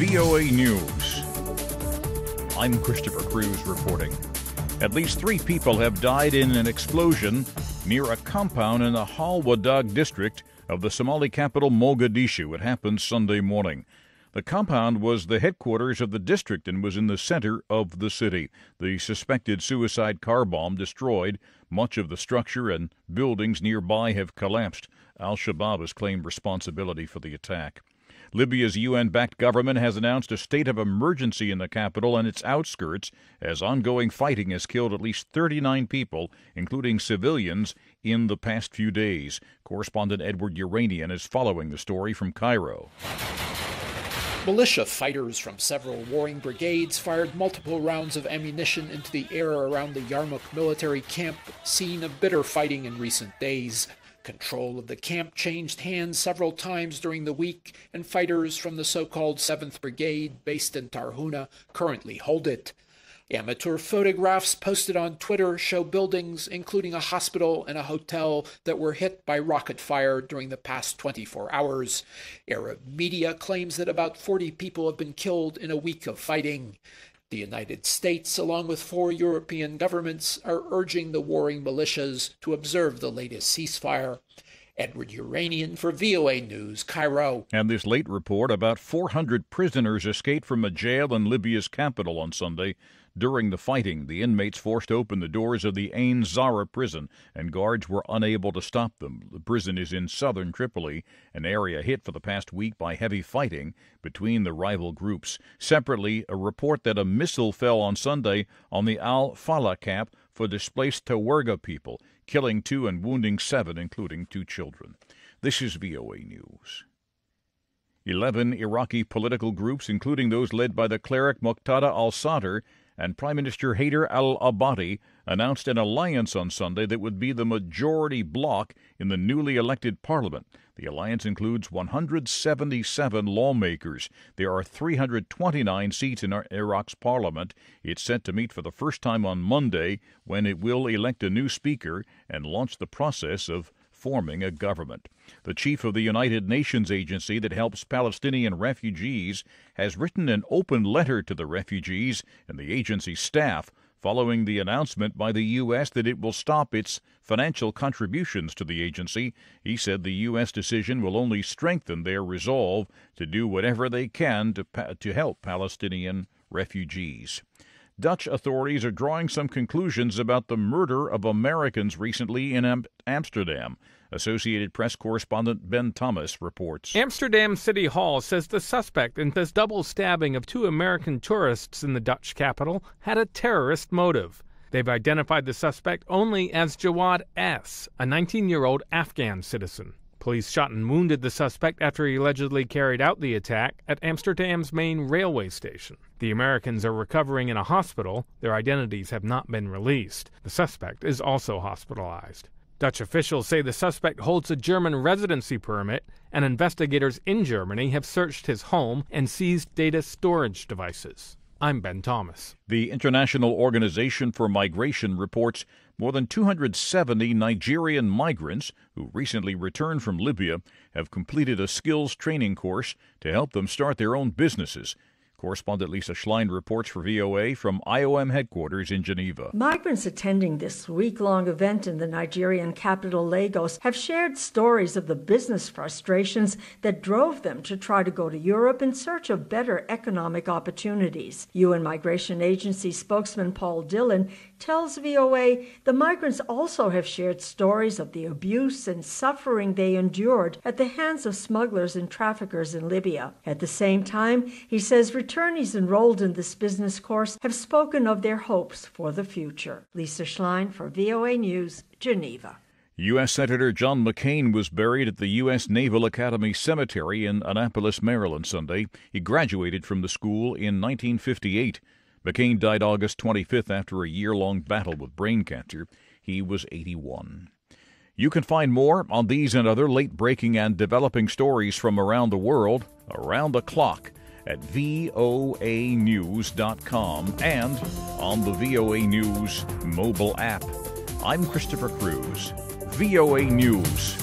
VOA News. I'm Christopher Cruz reporting. At least 3 people have died in an explosion near a compound in the Hawlwadag district of the Somali capital Mogadishu. It happened Sunday morning. The compound was the headquarters of the district and was in the center of the city. The suspected suicide car bomb destroyed much of the structure, and buildings nearby have collapsed. Al-Shabab has claimed responsibility for the attack. Libya's UN-backed government has announced a state of emergency in the capital and its outskirts as ongoing fighting has killed at least 39 people, including civilians, in the past few days. Correspondent Edward Yeranian is following the story from Cairo. Militia fighters from several warring brigades fired multiple rounds of ammunition into the air around the Yarmouk military camp, scene of bitter fighting in recent days. Control of the camp changed hands several times during the week, and fighters from the so-called Seventh Brigade, based in Tarhouna, currently hold it. Amateur photographs posted on Twitter show buildings, including a hospital and a hotel, that were hit by rocket fire during the past 24 hours. Arab media claims that about 40 people have been killed in a week of fighting. The United States, along with 4 European governments, are urging the warring militias to observe the latest ceasefire. Edward Yeranian for VOA News, Cairo. And this late report, about 400 prisoners escaped from a jail in Libya's capital on Sunday. During the fighting, the inmates forced open the doors of the Ain Zara prison, and guards were unable to stop them. The prison is in southern Tripoli, an area hit for the past week by heavy fighting between the rival groups. Separately, a report that a missile fell on Sunday on the Al-Falah camp for displaced Tawerga people, killing 2 and wounding 7, including 2 children. This is VOA News. 11 Iraqi political groups, including those led by the cleric Muqtada al-Sadr and Prime Minister Haider al-Abadi, announced an alliance on Sunday that would be the majority bloc in the newly elected parliament. The alliance includes 177 lawmakers. There are 329 seats in Iraq's parliament. It's set to meet for the first time on Monday, when it will elect a new speaker and launch the process of forming a government. The chief of the United Nations agency that helps Palestinian refugees has written an open letter to the refugees and the agency staff following the announcement by the U.S. that it will stop its financial contributions to the agency. He said the U.S. decision will only strengthen their resolve to do whatever they can to help Palestinian refugees. Dutch authorities are drawing some conclusions about the murder of Americans recently in Amsterdam. Associated Press correspondent Ben Thomas reports. Amsterdam City Hall says the suspect in this double stabbing of 2 American tourists in the Dutch capital had a terrorist motive. They've identified the suspect only as Jawad S., a 19-year-old Afghan citizen. Police shot and wounded the suspect after he allegedly carried out the attack at Amsterdam's main railway station. The Americans are recovering in a hospital. Their identities have not been released. The suspect is also hospitalized. Dutch officials say the suspect holds a German residency permit, and investigators in Germany have searched his home and seized data storage devices. I'm Ben Thomas. The International Organization for Migration reports more than 270 Nigerian migrants who recently returned from Libya have completed a skills training course to help them start their own businesses. Correspondent Lisa Schlein reports for VOA from IOM headquarters in Geneva. Migrants attending this week-long event in the Nigerian capital, Lagos, have shared stories of the business frustrations that drove them to try to go to Europe in search of better economic opportunities. UN Migration Agency spokesman Paul Dillon tells VOA the migrants also have shared stories of the abuse and suffering they endured at the hands of smugglers and traffickers in Libya. At the same time, he says returnees enrolled in this business course have spoken of their hopes for the future. Lisa Schlein for VOA News, Geneva. U.S. Senator John McCain was buried at the U.S. Naval Academy Cemetery in Annapolis, Maryland, Sunday. He graduated from the school in 1958. McCain died August 25th after a year-long battle with brain cancer. He was 81. You can find more on these and other late-breaking and developing stories from around the world, around the clock, at voanews.com and on the VOA News mobile app. I'm Christopher Cruz, VOA News.